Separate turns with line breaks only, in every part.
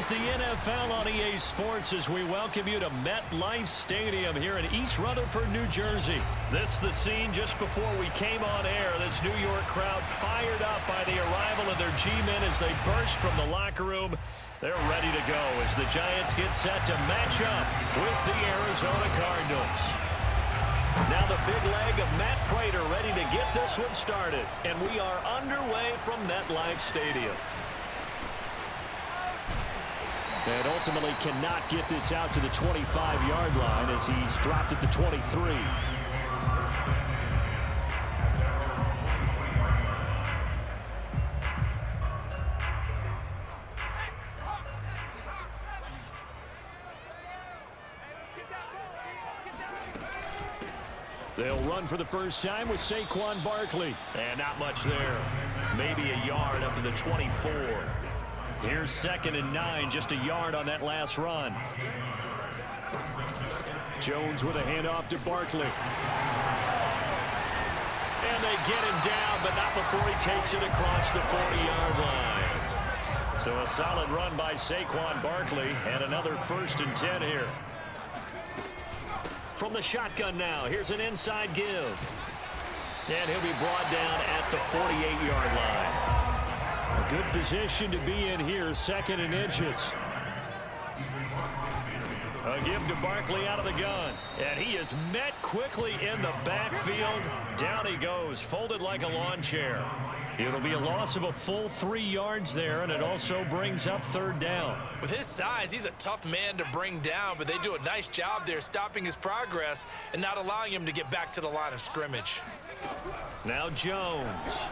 is the NFL on EA Sports as we welcome you to MetLife Stadium here in East Rutherford, New Jersey. This is the scene just before we came on air. This New York crowd fired up by the arrival of their G-men as they burst from the locker room. They're ready to go as the Giants get set to match up with the Arizona Cardinals. Now the big leg of Matt Prater ready to get this one started. And we are underway from MetLife Stadium. And ultimately cannot get this out to the 25-yard line as he's dropped at the 23. They'll run for the first time with Saquon Barkley. And not much there. Maybe a yard up to the 24. Here's 2nd and 9, just a yard on that last run. Jones with a handoff to Barkley. And they get him down, but not before he takes it across the 40-yard line. So a solid run by Saquon Barkley, and another 1st and 10 here. From the shotgun now, here's an inside give. And he'll be brought down at the 48-yard line. A good position to be in here, 2nd and inches. A give to Barkley out of the gun. And he is met quickly in the backfield. Down he goes, folded like a lawn chair. It'll be a loss of a full 3 yards there, and it also brings up 3rd down.
With his size, he's a tough man to bring down, but they do a nice job there stopping his progress and not allowing him to get back to the line of scrimmage.
Now Jones.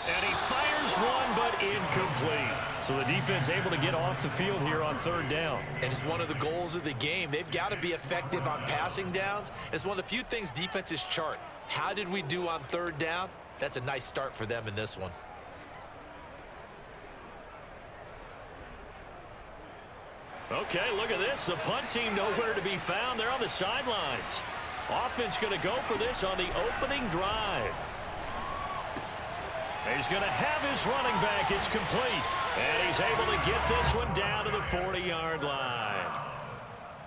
And he fires one, but incomplete. So the defense able to get off the field here on 3rd down.
And it's one of the goals of the game. They've got to be effective on passing downs. It's one of the few things defenses chart. How did we do on 3rd down? That's a nice start for them in this one.
Okay, look at this. The punt team nowhere to be found. They're on the sidelines. Offense going to go for this on the opening drive. He's going to have his running back. It's complete. And he's able to get this one down to the 40-yard line.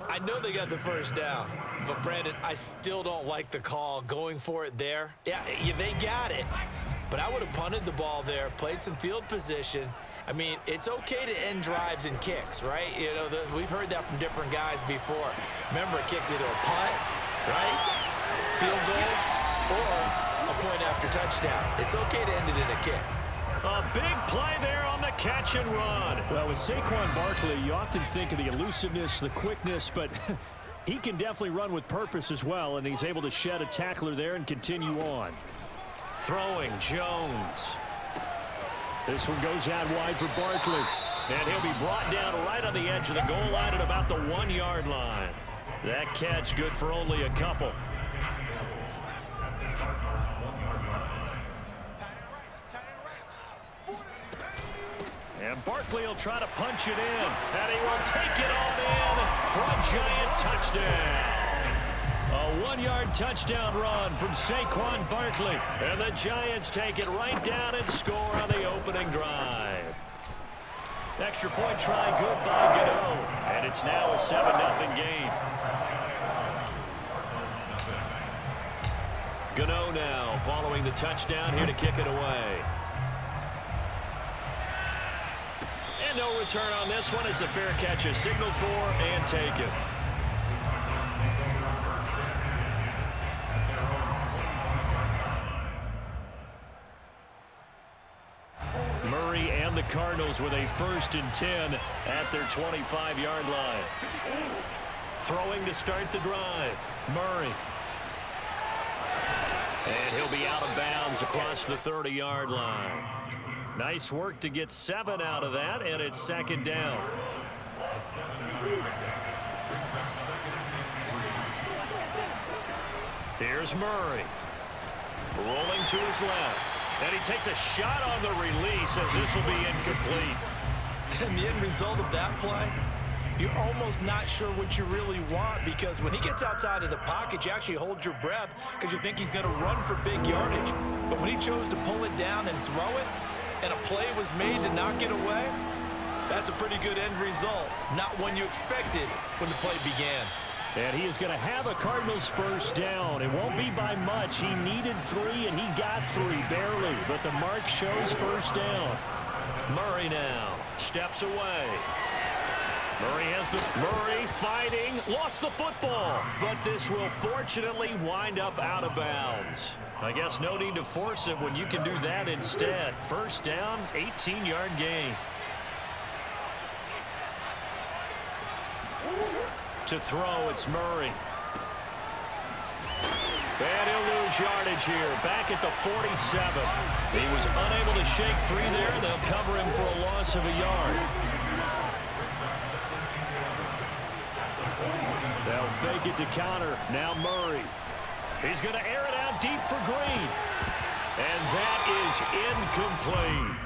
I know they got the 1st down, but Brandon, I still don't like the call going for it there. Yeah, they got it, but I would have punted the ball there, played some field position. I mean, it's okay to end drives and kicks, right? You know, we've heard that from different guys before. Remember, a kick's either a punt, right, field goal, or a point after touchdown. It's okay to end it in a kick.
A big play there on the catch and run. Well, with Saquon Barkley, you often think of the elusiveness, the quickness, but he can definitely run with purpose as well, and he's able to shed a tackler there and continue on. Throwing, Jones. This one goes out wide for Barkley, and he'll be brought down right on the edge of the goal line at about the 1-yard line. That catch good for only a couple. And Barkley will try to punch it in. And he will take it on in for a giant touchdown. A 1-yard touchdown run from Saquon Barkley. And the Giants take it right down and score on the opening drive. Extra point try good by Gano. And it's now a 7-0 game. Gano now following the touchdown here to kick it away. And no return on this one as the fair catch is signaled for and taken. Murray and the Cardinals with a 1st and 10 at their 25-yard line. Throwing to start the drive. Murray. And he'll be out of bounds across the 30-yard line. Nice work to get 7 out of that, and it's 2nd down. Here's Murray. Rolling to his left. And he takes a shot on the release as this will be incomplete.
And the end result of that play, you're almost not sure what you really want, because when he gets outside of the pocket, you actually hold your breath because you think he's going to run for big yardage. But when he chose to pull it down and throw it, and a play was made to knock it away, That's a pretty good end result. Not one you expected when the play began.
And he is going to have a Cardinals first down. It won't be by much. He needed 3, and he got 3, barely. But the mark shows first down. Murray now steps away. Murray fighting, lost the football. But this will fortunately wind up out of bounds. I guess no need to force it when you can do that instead. First down, 18-yard gain. To throw, it's Murray. And he'll lose yardage here, back at the 47. He was unable to shake free there. They'll cover him for a loss of a yard. They'll fake it to counter. Now Murray. He's going to air it out deep for Green. And that is incomplete.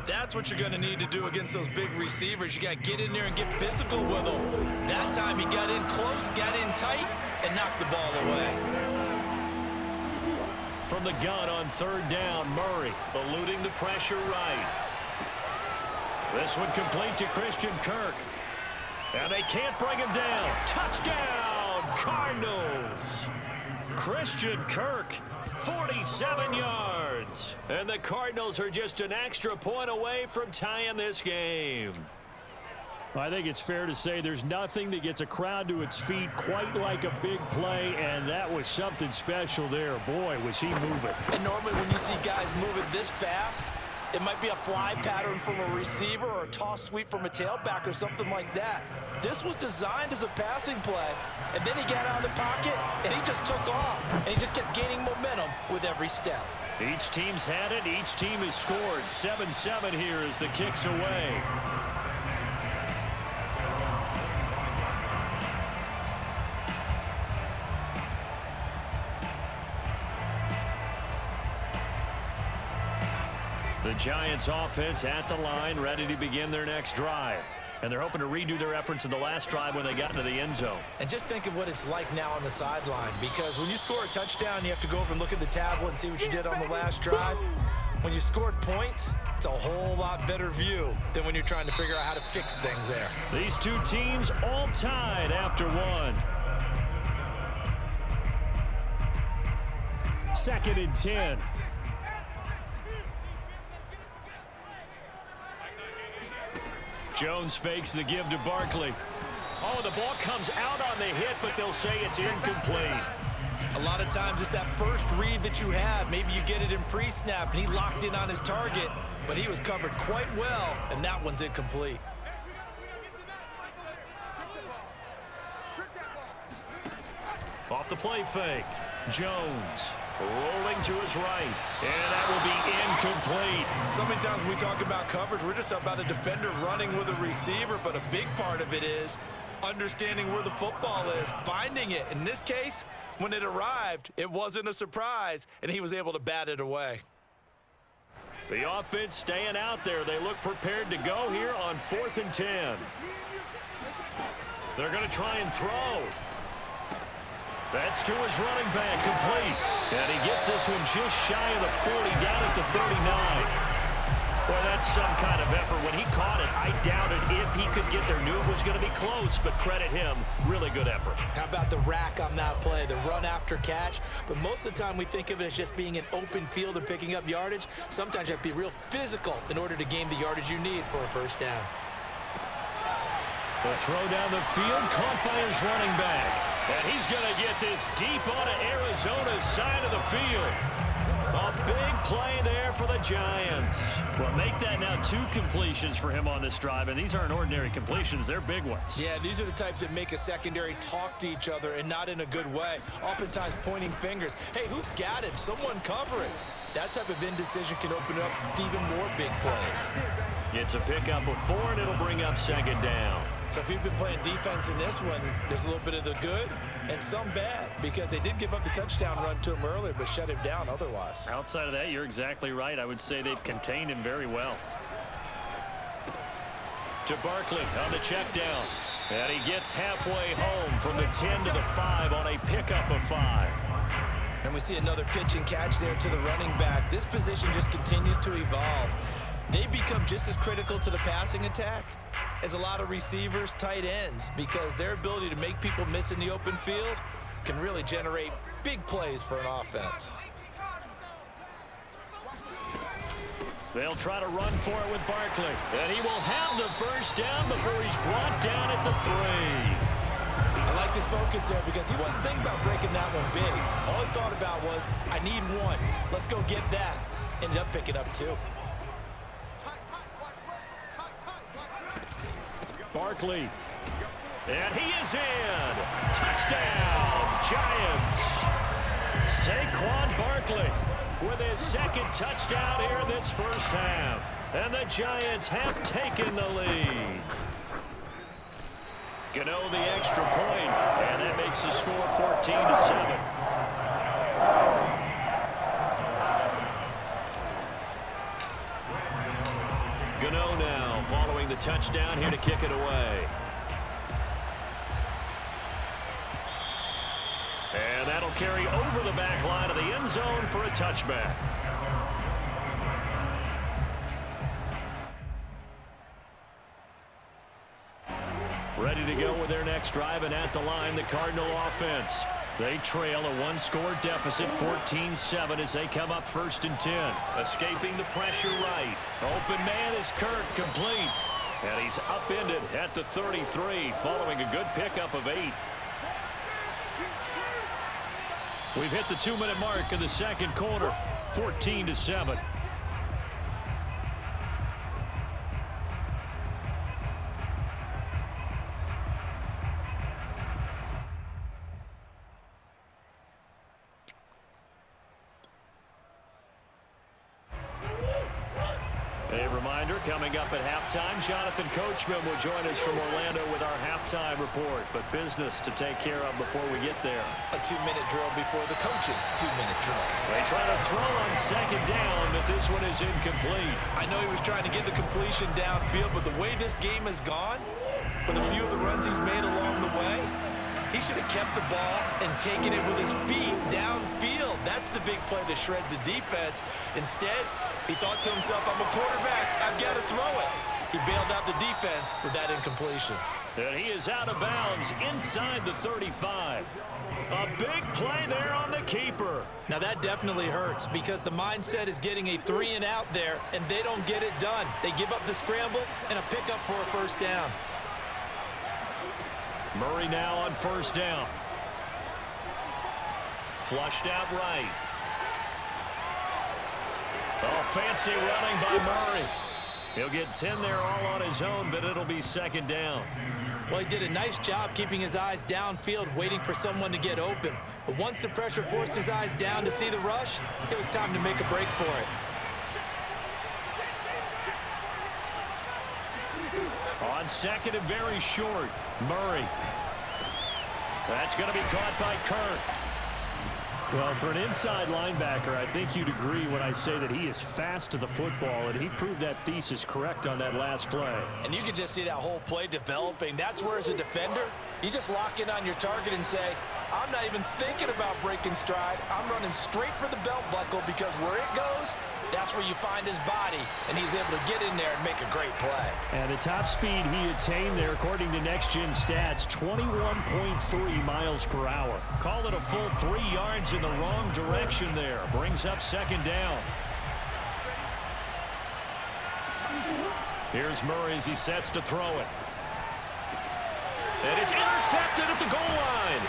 That's what you're going to need to do against those big receivers. You got to get in there and get physical with them. That time he got in close, got in tight, and knocked the ball away.
From the gun on third down, Murray eluding the pressure right. This one complete to Christian Kirk. And they can't bring him down. Touchdown, Cardinals. Christian Kirk, 47 yards. And the Cardinals are just an extra point away from tying this game. I think it's fair to say there's nothing that gets a crowd to its feet quite like a big play, and that was something special there. Boy, was he moving.
And normally when you see guys moving this fast, it might be a fly pattern from a receiver or a toss sweep from a tailback or something like that. This was designed as a passing play, and then he got out of the pocket, and he just took off, and he just kept gaining momentum with every step.
Each team's had it. Each team has scored. 7-7 here as the kick's away. The Giants offense at the line, ready to begin their next drive. And they're hoping to redo their efforts in the last drive when they got into the end zone.
And just think of what it's like now on the sideline, because when you score a touchdown, you have to go over and look at the tablet and see what you did on the last drive. When you scored points, it's a whole lot better view than when you're trying to figure out how to fix things there.
These two teams all tied after one. 2nd and 10. Jones fakes the give to Barkley. Oh, the ball comes out on the hit, but they'll say it's incomplete.
A lot of times it's that first read that you have. Maybe you get it in pre-snap, and he locked in on his target, but he was covered quite well, and that one's incomplete.
Off the play fake. Jones rolling to his right, and that will be incomplete.
So many times when we talk about coverage, we're just about a defender running with a receiver, but a big part of it is understanding where the football is, finding it. In this case, when it arrived, it wasn't a surprise, and he was able to bat it away.
The offense staying out there. They look prepared to go here on 4th and 10. They're going to try and throw. That's to his running back, complete. And he gets this one just shy of the 40, down at the 39. Well, that's some kind of effort. When he caught it, I doubted if he could get there. Knew it was going to be close, but credit him. Really good effort.
How about the rack on that play, the run after catch? But most of the time we think of it as just being an open field and picking up yardage. Sometimes you have to be real physical in order to gain the yardage you need for a first down.
The throw down the field, caught by his running back. And he's going to get this deep onto Arizona's side of the field. A big play there for the Giants. Well, make that now 2 completions for him on this drive, and these aren't ordinary completions. They're big ones.
Yeah, these are the types that make a secondary talk to each other, and not in a good way. Oftentimes pointing fingers. Hey, who's got him? Someone cover it. That type of indecision can open up even more big plays.
It's a pickup of 4, and it'll bring up 2nd down.
So if you've been playing defense in this one, there's a little bit of the good and some bad, because they did give up the touchdown run to him earlier, but shut him down otherwise.
Outside of that, you're exactly right. I would say they've contained him very well. To Barkley on the check down. And he gets halfway home from the 10 to the 5 on a pickup of 5.
And we see another pitch and catch there to the running back. This position just continues to evolve. They become just as critical to the passing attack is a lot of receivers, tight ends, because their ability to make people miss in the open field can really generate big plays for an offense.
They'll try to run for it with Barkley. And he will have the first down before he's brought down at the 3.
I like his focus there because he wasn't thinking about breaking that one big. All he thought about was, I need one. Let's go get that. Ended up picking up 2.
Barkley. And he is in. Touchdown, Giants. Saquon Barkley with his second touchdown here in this first half. And the Giants have taken the lead. Gano the extra point, and that makes the score 14-7. Gano now following the touchdown here to kick it away. And that'll carry over the back line of the end zone for a touchback. Ready to go with their next drive, and at the line, the Cardinal offense. They trail a one-score deficit, 14-7, as they come up 1st and 10. Escaping the pressure right. Open man is Kirk, complete. And he's upended at the 33, following a good pickup of 8. We've hit the 2-minute mark of the second quarter, 14-7. Coming up at halftime, Jonathan Coachman will join us from Orlando with our halftime report. But business to take care of before we get there.
A 2-minute drill before the coach's 2-minute drill.
They try to throw on second down, but this one is incomplete.
I know he was trying to get the completion downfield, but the way this game has gone, with a few of the runs he's made along the way, he should have kept the ball and taken it with his feet downfield. That's the big play that shreds the defense. Instead, he thought to himself, I'm a quarterback, I've got to throw it. He bailed out the defense with that incompletion.
And he is out of bounds inside the 35. A big play there on the keeper.
Now that definitely hurts because the mindset is getting a 3-and-out there, and they don't get it done. They give up the scramble and a pickup for a first down.
Murray now on first down. Flushed out right. Oh, fancy running by Murray. He'll get 10 there all on his own, but it'll be second down.
Well, he did a nice job keeping his eyes downfield, waiting for someone to get open. But once the pressure forced his eyes down to see the rush, it was time to make a break for it.
On second and very short, Murray. That's going to be caught by Kirk. Well, for an inside linebacker, I think you'd agree when I say that he is fast to the football, and he proved that thesis correct on that last play.
And you can just see that whole play developing. That's where, as a defender, you just lock in on your target and say, I'm not even thinking about breaking stride. I'm running straight for the belt buckle because where it goes, that's where you find his body, and he's able to get in there and make a great play.
And the top speed he attained there, according to Next Gen Stats, 21.3 miles per hour. Call it a full 3 yards in the wrong direction there. Brings up second down. Here's Murray as he sets to throw it. And it's intercepted at the goal line.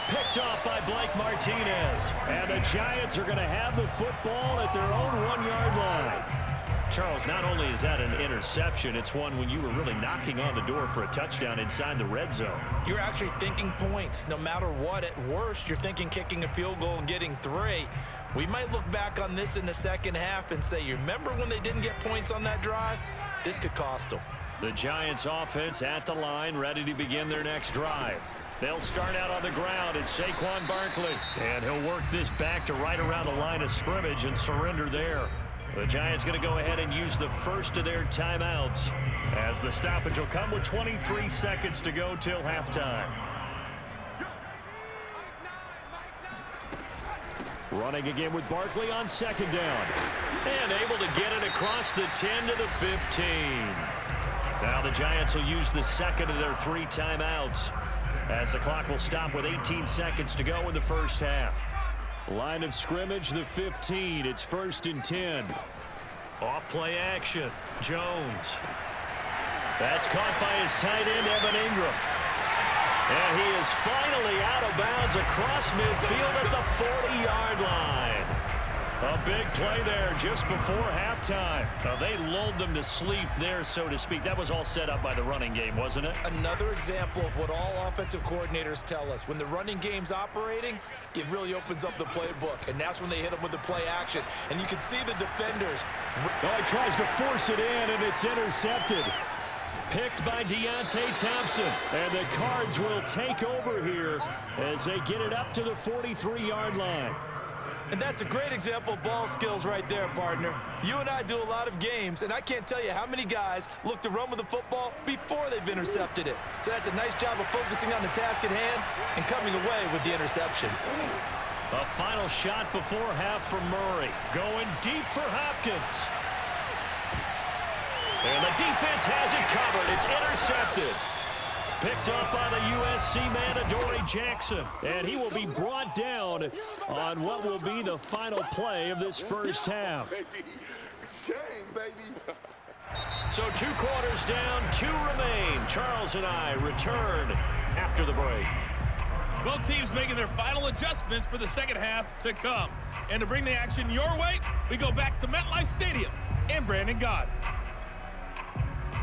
Picked off by Blake Martinez. And the Giants are going to have the football at their own 1-yard line. Charles, not only is that an interception, it's one when you were really knocking on the door for a touchdown inside the red zone.
You're actually thinking points. No matter what, at worst, you're thinking kicking a field goal and getting 3. We might look back on this in the second half and say, you remember when they didn't get points on that drive? This could cost them.
The Giants offense at the line, ready to begin their next drive. They'll start out on the ground. It's Saquon Barkley. And he'll work this back to right around the line of scrimmage and surrender there. The Giants going to go ahead and use the first of their timeouts as the stoppage will come with 23 seconds to go till halftime. Running again with Barkley on second down. And able to get it across the 10 to the 15. Now the Giants will use the second of their 3 timeouts as the clock will stop with 18 seconds to go in the first half. Line of scrimmage, the 15. It's 1st and 10. Off play action. Jones. That's caught by his tight end, Evan Ingram. And he is finally out of bounds across midfield at the 40-yard line. A big play there just before halftime. They lulled them to sleep there, so to speak. That was all set up by the running game, wasn't it?
Another example of what all offensive coordinators tell us. When the running game's operating, it really opens up the playbook. And that's when they hit them with the play action. And you can see the defenders.
Oh, he tries to force it in, and it's intercepted. Picked by Deontay Thompson. And the Cards will take over here as they get it up to the 43-yard line.
And that's a great example of ball skills right there, partner. You and I do a lot of games, and I can't tell you how many guys look to run with the football before they've intercepted it. So that's a nice job of focusing on the task at hand and coming away with the interception.
A final shot before half from Murray. Going deep for Hopkins. And the defense has it covered. It's intercepted. Picked up by the USC man, Adoree Jackson. And he will be brought down on what will be the final play of this first half.
It's game, baby.
So 2 quarters down, 2 remain. Charles and I return after the break.
Both teams making their final adjustments for the second half to come. And to bring the action your way, we go back to MetLife Stadium and Brandon Gaudin.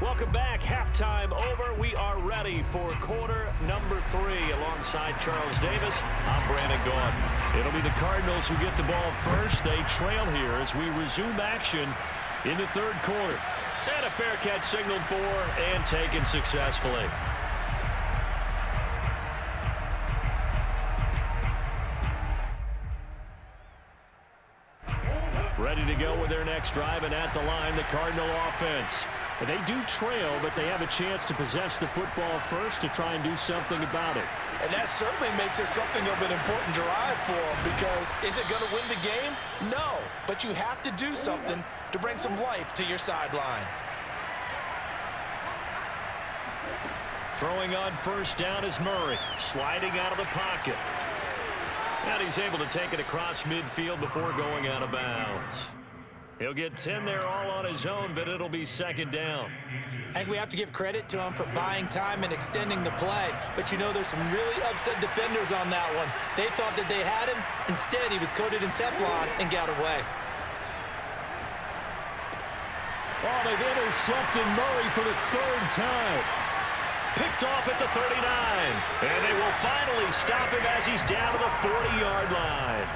Welcome back. Halftime over. We are ready for quarter number 3 alongside Charles Davis. I'm Brandon Gaudin. It'll be the Cardinals who get the ball first. They trail here as we resume action in the 3rd quarter. And a fair catch signaled for and taken successfully. Ready to go with their next drive, and at the line, the Cardinal offense. And they do trail, but they have a chance to possess the football first to try and do something about it.
And that certainly makes it something of an important drive for them, because is it going to win the game? No, but you have to do something to bring some life to your sideline.
Throwing on first down is Murray, sliding out of the pocket. And he's able to take it across midfield before going out of bounds. He'll get 10 there all on his own, but it'll be 2nd down.
I think we have to give credit to him for buying time and extending the play. But, you know, there's some really upset defenders on that one. They thought that they had him. Instead, he was coated in Teflon and got away.
Oh, they've intercepted Murray for the 3rd time. Picked off at the 39. And they will finally stop him as he's down to the 40-yard line.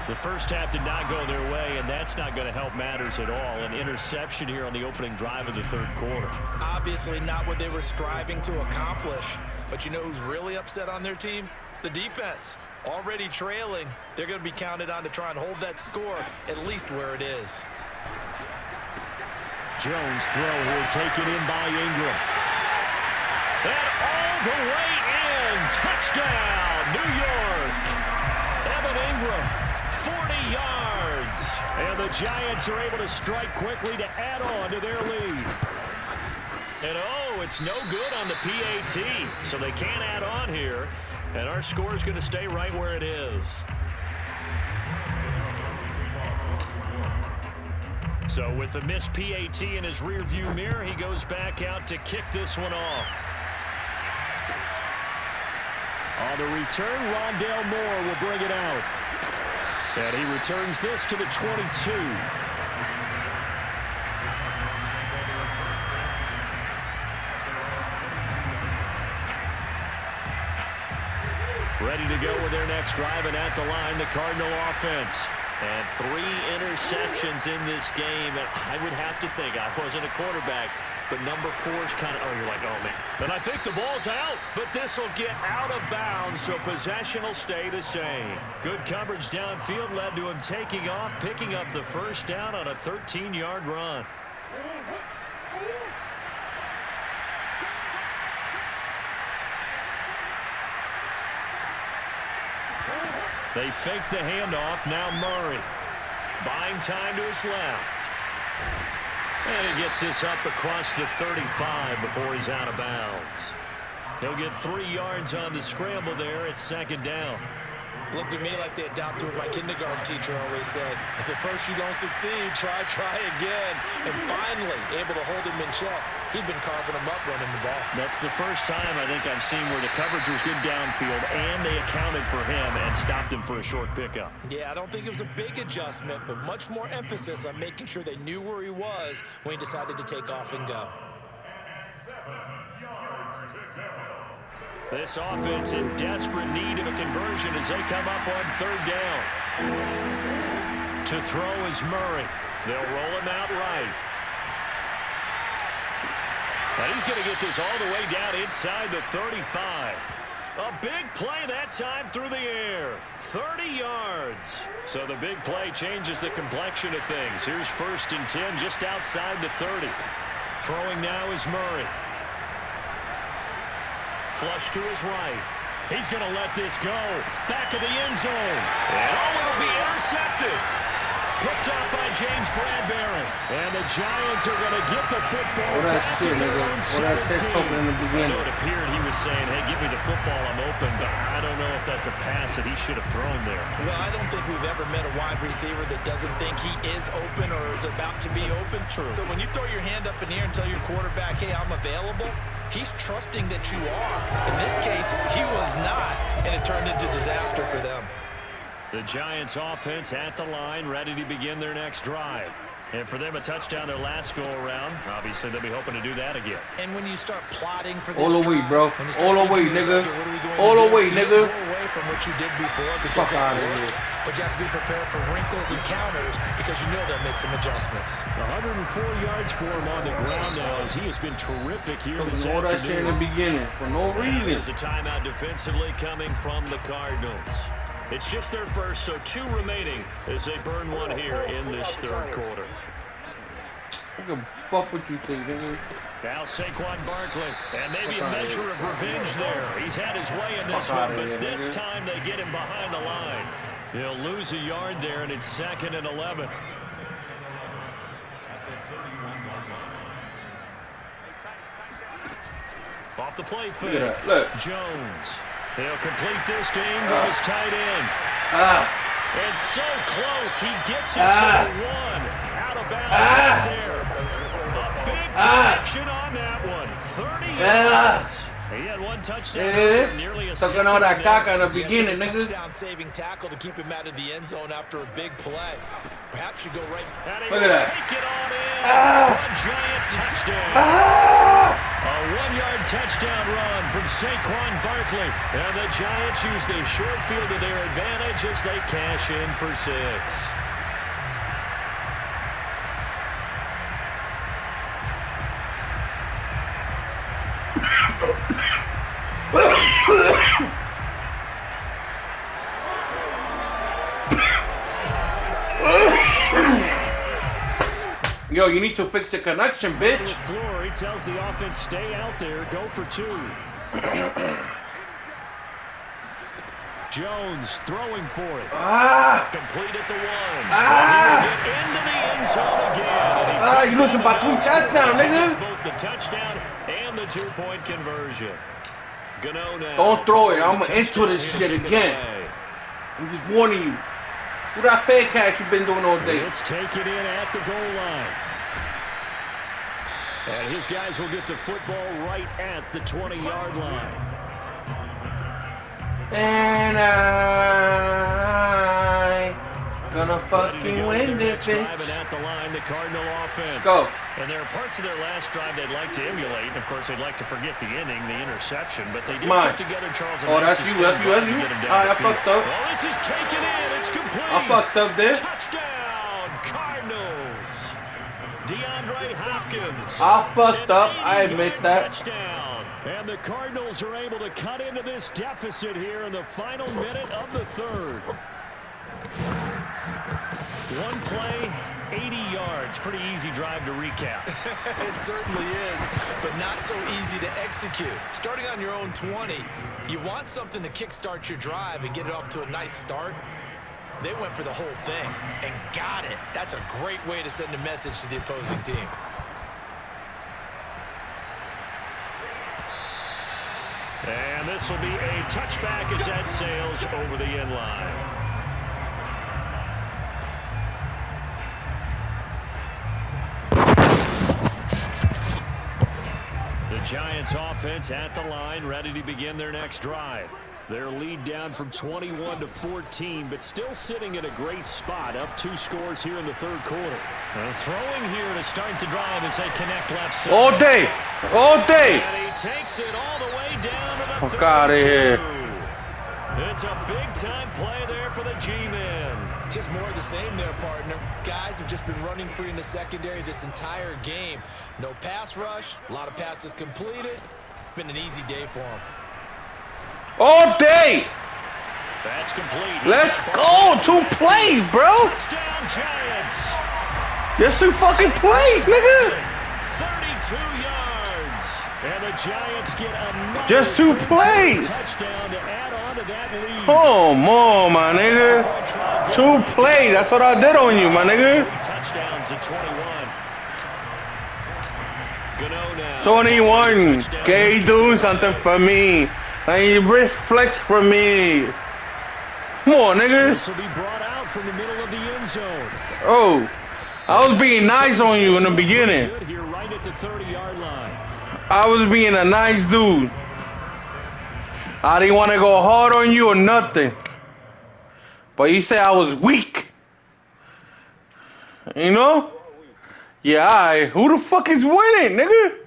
The first half did not go their way, and that's not going to help matters at all. An interception here on the opening drive of the 3rd quarter.
Obviously not what they were striving to accomplish. But you know who's really upset on their team? The defense. Already trailing, they're going to be counted on to try and hold that score at least where it is.
Jones throw here taken in by Ingram. And all the way in. Touchdown, New York. Evan Ingram. 40 yards. And the Giants are able to strike quickly to add on to their lead. And oh, it's no good on the PAT. So they can't add on here. And our score is going to stay right where it is. So with the missed PAT in his rearview mirror, he goes back out to kick this one off. On the return, Rondale Moore will bring it out. And he returns this to the 22. Ready to go with their next drive, and at the line, the Cardinal offense. And 3 interceptions in this game. And I would have to think, I wasn't a quarterback, but number 4 is kind of, oh, you're like, oh, man. And I think the ball's out, but this will get out of bounds, so possession will stay the same. Good coverage downfield led to him taking off, picking up the first down on a 13-yard run. They fake the handoff. Now Murray. Buying time to his left. And he gets this up across the 35 before he's out of bounds. He'll get 3 yards on the scramble there. It's 2nd down.
Looked to me like they adopted what my kindergarten teacher always said. If at first you don't succeed, try again. And finally able to hold him in check. He'd been carving him up running the ball.
That's the first time I think I've seen where the coverage was good downfield and they accounted for him and stopped him for a short pickup.
Yeah, I don't think it was a big adjustment, but much more emphasis on making sure they knew where he was when he decided to take off and go.
This offense in desperate need of a conversion as they come up on 3rd down. To throw is Murray. They'll roll him out right. And he's going to get this all the way down inside the 35. A big play that time through the air. 30 yards. So the big play changes the complexion of things. Here's 1st and 10 just outside the 30. Throwing now is Murray. Flush to his right. He's going to let this go. Back of the end zone. And it'll be intercepted. Picked up by James Bradbury. And the Giants are going to get the football back in their own 17. I know it appeared he was saying, hey, give me the football, I'm open. But I don't know if that's a pass that he should have thrown there.
Well, I don't think we've ever met a wide receiver that doesn't think he is open or is about to be open.
True.
So when you throw your hand up in the air and tell your quarterback, hey, I'm available, he's trusting that you are. In this case, he was not, and it turned into disaster for them.
The Giants offense at the line, ready to begin their next drive. And for them, a touchdown their last go-around. Obviously, they'll be hoping to do that again.
And when you start plotting for this
all the way, bro.
All
the way, nigga. All the way, nigga.
Go away from what you did before because they worked, but you have to be prepared for wrinkles and counters because you know they'll make some adjustments.
104 yards for him on the ground now as he has been terrific here this
all that shit in the beginning for no reason.
There's a timeout defensively coming from the Cardinals. It's just their first, so 2 remaining as they burn one here in this 3rd quarter.
I can fuck what you think, nigga.
Now Saquon Barkley, and maybe a measure of revenge there. He's had his way in this one, but this time they get him behind the line. He'll lose a yard there, and it's 2nd and 11. Off the play fake.
Look.
Jones. He'll complete this to Ingram, his tight end. And so close, he gets it to the 1. Out of bounds right there. A big connection on that one. 30 yards. He had 1 touchdown. Nearly a second.
All that caca in the beginning,
nigga.
Touchdown-saving
tackle to keep him out of the end zone after a big play. Perhaps you go right.
Look at that. Take it on in for a giant touchdown. A 1-yard touchdown run from Saquon Barkley. And the Giants use the short field to their advantage as they cash in for 6.
Yo, you need to fix the connection, bitch.
Floor, he tells the offense, stay out there, go for 2. Jones throwing for it. Complete at the 1. He'll get into the end zone again.
You losing by 2 touchdowns, nigga.
Both the touchdown and the 2-point conversion. Gano now.
Don't throw it. I'm into this shit again. I'm just warning you. Do that fake catch you've been doing all day.
Let's take it in at the goal line. And his guys will get the football right at the 20-yard line.
And I gonna fucking win this bitch.
Driving at the line, the Cardinal offense.
Go.
And there are parts of their last drive they'd like to emulate. And of course, they'd like to forget the inning, the interception. But they did put together Charles.
That's you. I fucked up.
Oh, this is taken in. It's complete.
I fucked up there.
Touchdown, Cardinals. DeAndre Hopkins.
I fucked up. I admit that.
Touchdown. And the Cardinals are able to cut into this deficit here in the final minute of the 3rd. 1 play, 80 yards. Pretty easy drive to recap.
It certainly is, but not so easy to execute. Starting on your own 20, you want something to kickstart your drive and get it off to a nice start. They went for the whole thing and got it. That's a great way to send a message to the opposing team.
And this will be a touchback as that sails over the end line. The Giants offense at the line, ready to begin their next drive. Their lead down from 21 to 14, but still sitting in a great spot, up 2 scores here in the third quarter. Throwing here to start the drive as they connect left side.
All day. All day.
And he takes it all the way down to the
Fuck out of here.
It's a big-time play there for the G-Men.
Just more of the same there, partner. Guys have just been running free in the secondary this entire game. No pass rush, a lot of passes completed. Been an easy day for them.
All day.
That's complete.
Let's go. 2 plays, bro.
Touchdown, Giants.
Just 2 fucking plays, nigga.
32 yards. And the Giants get another
Just 2 plays.
touchdown to add on to that lead.
Come on, my nigga. 2 plays. That's what I did on you, my nigga.
3 touchdowns at 21. Gano now.
21. Can you do something for me? Like, wrist flex for me. Come on, nigga.
This will be brought out from the middle of the end zone.
Oh, I was being nice on you in the beginning.
Good here right at the 30-yard line.
I was being a nice dude. I didn't want to go hard on you or nothing. But you said I was weak. You know? Yeah, alright. Who the fuck is winning, nigga?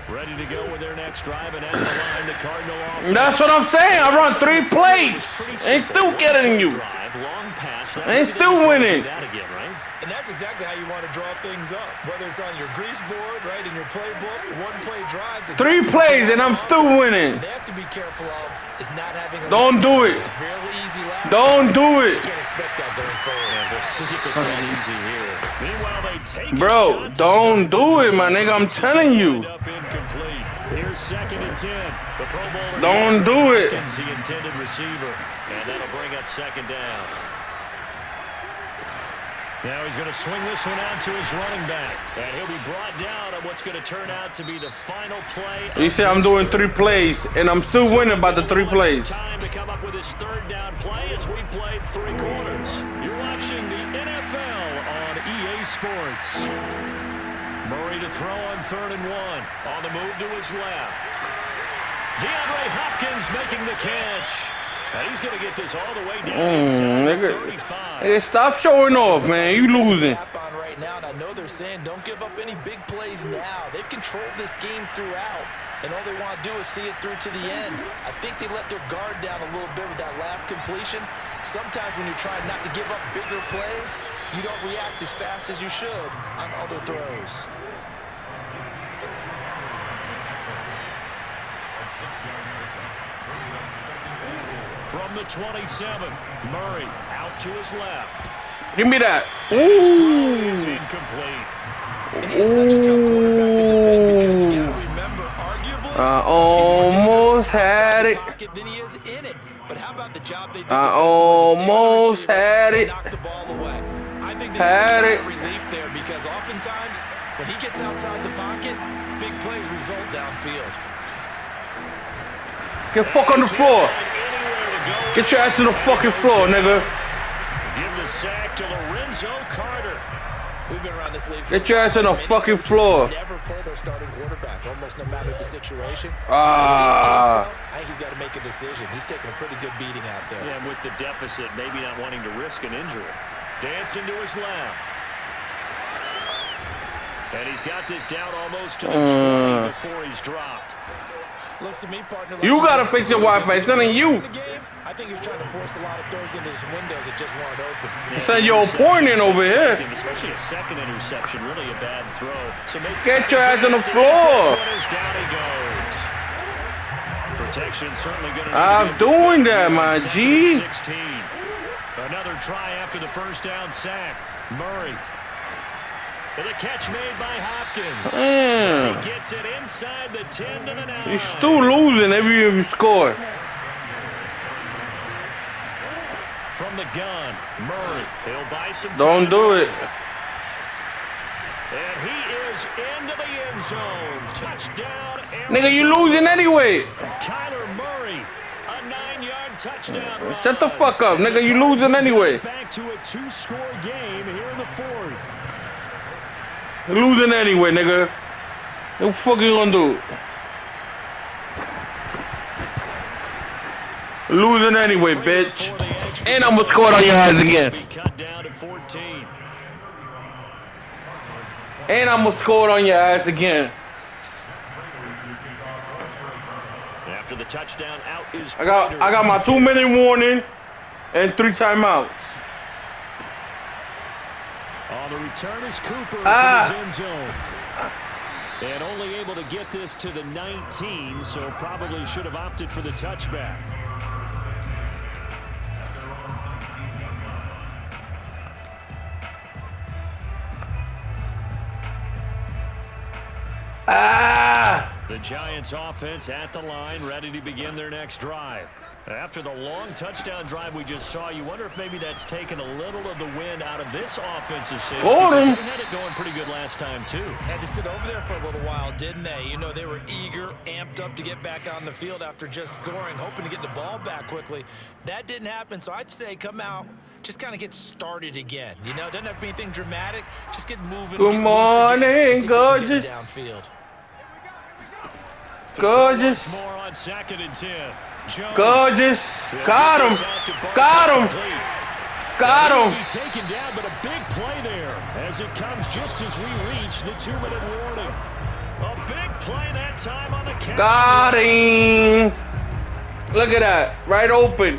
Ready to go with their next drive, and at the line, the Cardinal offense.
That's what I'm saying. I run 3 plays. Ain't still getting you.
Drive, long pass.
Ain't still winning.
That again, right?
And that's exactly how you want to draw things up. Whether it's on your grease board, right, in your playbook, 1-play drives.
3 plays and I'm still winning.
They have to be careful of is not having a
Don't do it.
It's really easy last
Don't
time.
do
You
it.
can't expect that going forward.
And we'll see if it's that easy here. Meanwhile, they take a
Bro,
shot to
don't
start
do
the
it, my
drive.
nigga. I'm telling you.
End up incomplete. Here's 2nd and 10. The Pro Bowler.
Don't do it.
Hopkins, the intended receiver. And that'll bring up 2nd down. Now he's going to swing this one out to his running back. And he'll be brought down on what's going to turn out to be the final play.
You say I'm doing 3 plays, and I'm still winning by the 3 plays.
Time to come up with his 3rd down play as we played 3 quarters. You're watching the NFL on EA Sports. Murray to throw on 3rd and 1. On the move to his left. DeAndre Hopkins making the catch. And he's going to get this all the way down inside
Nigga.
35.
Hey, stop showing off, man. You losing.
Cap on right now, and I know they're saying don't give up any big plays now. They've controlled this game throughout, and all they want to do is see it through to the end. I think they let their guard down a little bit with that last completion. Sometimes when you're trying not to give up bigger plays, you don't react as fast as you should on other throws.
From the 27, Murray out to his left.
Give me that.
His throw is
Ooh.
incomplete.
And he is such a tough quarterback to defend because you got to remember, arguably,
I almost had it.
Than he is in it. But how about the job they did?
I almost had it.
Knock the ball away. I think they
Had
have a
it.
sigh of relief there because oftentimes when he gets outside the pocket, big plays result downfield.
Get fuck on the floor. Get your ass to the fucking floor, nigga.
Give the sack to Lorenzo Carter.
We've been around this league.
Get your ass on the
Many
fucking
coaches
floor.
Never pull their starting quarterback, almost no matter the situation.
Ah.
In this case, though, I think he's got to make a decision. He's taking a pretty good beating out there.
Yeah, and with the deficit, maybe not wanting to risk an injury. Dancing to his left. And he's got this down almost to the 20 before he's dropped.
Looks to me, partner.
You gotta fix your Wi-Fi. It's not you.
I think he was trying to force a lot of throws into some windows that just weren't open.
You said you're pointing over here.
Especially a 2nd interception, really a bad throw. So maybe
Get your ass on the
this
floor.
one is down he goes. Protection certainly going to.
I'm doing that, my G.
16. Another try after the 1st down sack. Murray. With a catch made by Hopkins.
Damn.
He gets it inside the 10 to the 9.
You're still losing every you score.
From the gun, Murray. He'll buy some time.
Don't do it.
And he goes into the end zone. Touchdown, Arizona.
Nigga, you losing anyway.
Kyler Murray, a 9-yard touchdown run.
Shut the fuck up, nigga. You losing anyway.
Back to a 2-score game here in the 4th.
You losing anyway, nigga. What the fuck you gonna do? Losing anyway, bitch. And I'm gonna score on your ass again.
Be cut down to 14.
And I'm gonna score on your ass again.
After the touchdown, out is
I got my 2-minute warning and 3 timeouts.
On the return is Cooper from his end zone. And only able to get this to the 19, so probably should have opted for the touchback. The Giants offense at the line, ready to begin their next drive. After the long touchdown drive we just saw, you wonder if maybe that's taken a little of the wind out of this offensive series. Because they had it going pretty good last time, too.
Had to sit over there for a little while, didn't they? You know, they were eager, amped up to get back on the field after just scoring, hoping to get the ball back quickly. That didn't happen, so I'd say come out, just kind of get started again. You know, doesn't have to be anything dramatic. Just get moving.
Good morning, gorgeous.
Downfield.
Gorgeous.
More on 2nd and 10. Jones.
Gorgeous. Got him. Got him. Got him.
Be taken down, but a big play there as it comes just as we reach the 2-minute warning. A big play that time on the catch.
Got him. Look at that. Right open.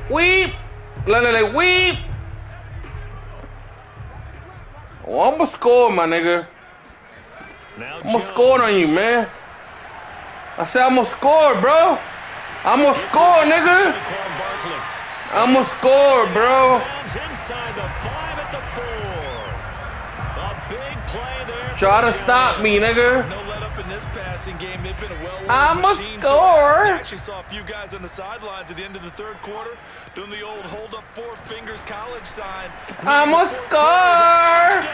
Weep. Like weep. Oh, I'm gonna score, my nigga.
Now
I'm gonna score on you, man. I said I'm gonna score, bro. I'm gonna score, nigga. I'm gonna score, bro.
Inside the 5 at the 4. A big play there.
Try to stop me, nigga.
No let up in this passing game. They've been a well-oiled
I'm a
machine.
score.
I actually saw a few guys on the sidelines at the end of the 3rd quarter doing the old hold up 4 fingers college sign.
I'm a score.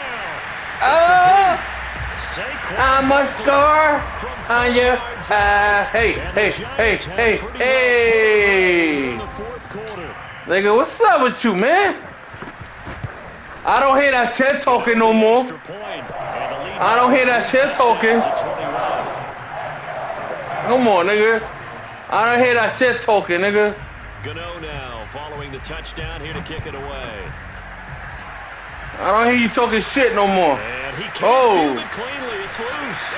I'm a score on you. Hey. Nigga, what's up with you, man? I don't hear that shit talking no more. I don't hear that shit talking. Come on, nigga. I don't hear that shit talking, nigga.
Gano now following the touchdown here to kick it away.
I don't hear you talking shit no more.
And he can't field it cleanly. It's loose.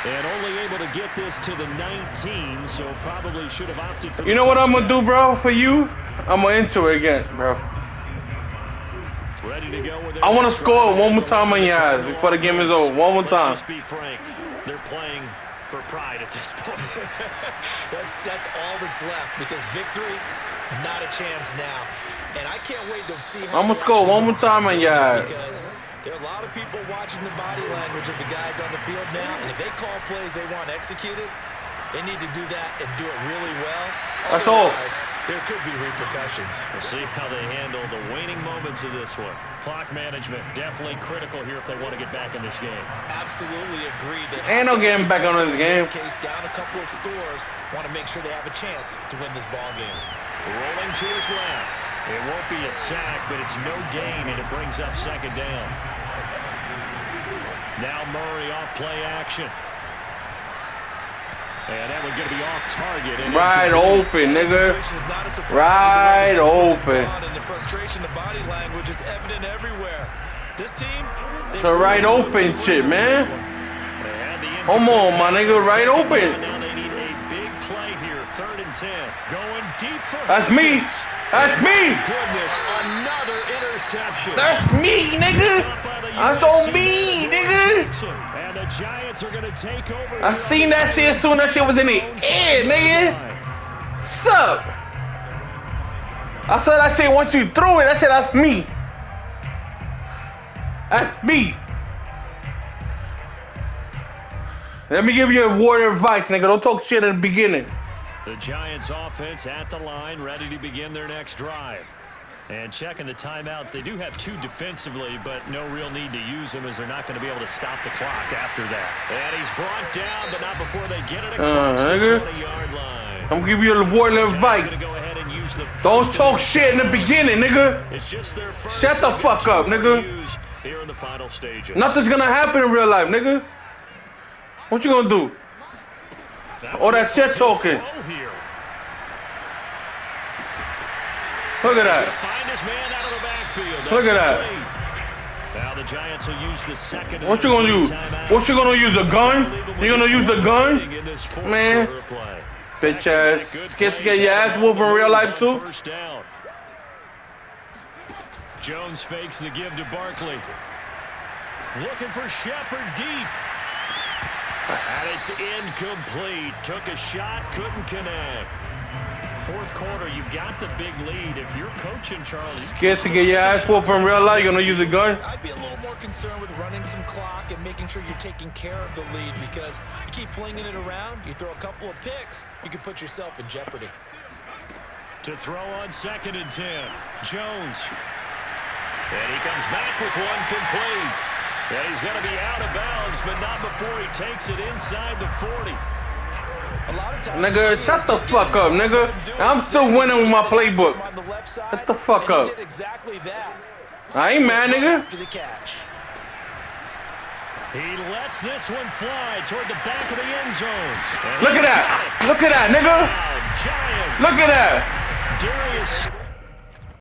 And only able to get this to the 19, so probably should have opted for the
You know what I'm going to do, bro, for you? I'm going to enter it again, bro.
Ready to go with
I want to score one more time on your ass before the game is over. One more time.
Let's just be frank. They're playing for pride at this point.
that's all that's left because victory, not a chance now. And I can't wait to see how
I'm going to score one more time on your ass.
Because there are a lot of people watching the body language of the guys on the field now, and if they call plays they want executed, they need to do that and do it really well.
That's all.
There could be repercussions.
We'll see how they handle the waning moments of this one. Clock management definitely critical here if they want to get back in this game.
Absolutely agreed.
Ain't no getting back on this game.
In this case, down a couple of scores, want to make sure they have a chance to win this ball game.
Rolling to his left. It won't be a sack, but it's no gain, and it brings up 2nd down. Now Murray off play action. And that one's going to be off target. And
right open, nigga. Right open.
And the frustration, the body language is evident everywhere. This team,
it's a right open shit, man. Come on, my nigga, right open.
Now they need a big play here. 3rd and 10. Going deep for
That's me. That's me.
Goodness, another interception.
That's me, nigga. That's on me, nigga.
And the Giants are going to take over.
I seen that shit as soon as that shit was in the air, nigga. What's up? I saw that shit once you threw it. I said that's me. That's me. Let me give you a word of advice, nigga. Don't talk shit at the beginning.
The Giants offense at the line, ready to begin their next drive. And checking the timeouts, they do have 2 defensively, but no real need to use them as they're not going to be able to stop the clock after that. And he's brought down, but not before they get it across the 20-yard line.
I'm gonna give you a boy little advice. Don't talk shit in the beginning, nigga.
It's just their first.
Shut the fuck up, nigga.
Here in the final stages.
Nothing's gonna happen in real life, nigga. What you gonna do? All that shit talking. Look at that.
Find his man out of the backfield.
Look at that.
Now the Giants will use the second.
What you gonna do? What you gonna use, a gun? You gonna use the gun? Man. Bitch ass. Scared to get your ass whooped in real life too?
First down. Jones fakes the give to Barkley. Looking for Shepard deep. And it's incomplete. Took a shot, couldn't connect. Fourth quarter, you've got the big lead. If you're coaching, Charles,
Scared to get your ass whooped in real life, you gonna use a gun?
I'd be a little more concerned with running some clock and making sure you're taking care of the lead, because you keep flinging it around, you throw a couple of picks, you could put yourself in jeopardy.
To throw on 2nd and 10. Jones. And he comes back with one complete. And he's going to be out of bounds, but not before he takes it inside the 40.
Nigga, shut the fuck up, nigga. I'm still winning with my playbook. Shut the fuck up. I ain't mad, nigga.
He lets this one fly toward the back of the end zone.
Look at that. Look at that, nigga. Look at that.
Darius